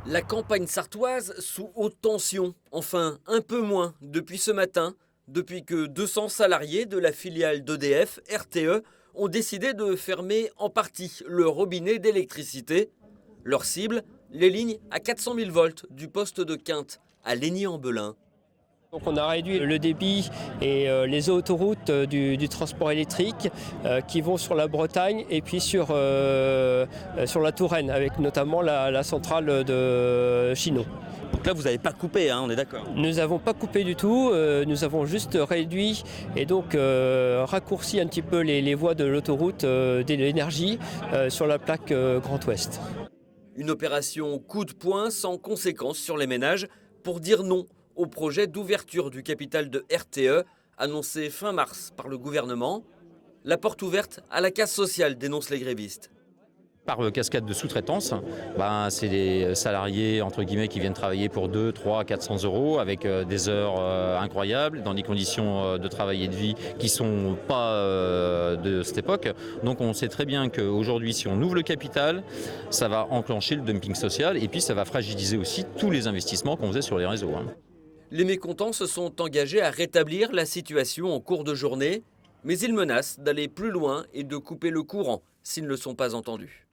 La campagne sartoise sous haute tension, enfin un peu moins depuis ce matin, depuis que 200 salariés de la filiale d'EDF, RTE, ont décidé de fermer en partie le robinet d'électricité. Leur cible, les lignes à 400 000 volts du poste de Quinte à Légny-en-Belin. Donc on a réduit le débit et les autoroutes du transport électrique qui vont sur la Bretagne et puis sur la Touraine, avec notamment la centrale de Chinon. Donc là, vous n'avez pas coupé, hein, on est d'accord. Nous n'avons pas coupé du tout, nous avons juste réduit et donc raccourci un petit peu les voies de l'autoroute de l'énergie sur la plaque Grand Ouest. Une opération coup de poing sans conséquence sur les ménages pour dire non au projet d'ouverture du capital de RTE annoncé fin mars par le gouvernement. La porte ouverte à la casse sociale, dénoncent les grévistes. Par cascade de sous-traitance, c'est des salariés entre guillemets qui viennent travailler pour 2, 3, 400 euros avec des heures incroyables, dans des conditions de travail et de vie qui ne sont pas de cette époque. Donc on sait très bien qu'aujourd'hui, si on ouvre le capital, ça va enclencher le dumping social et puis ça va fragiliser aussi tous les investissements qu'on faisait sur les réseaux. Les mécontents se sont engagés à rétablir la situation en cours de journée, mais ils menacent d'aller plus loin et de couper le courant s'ils ne sont pas entendus.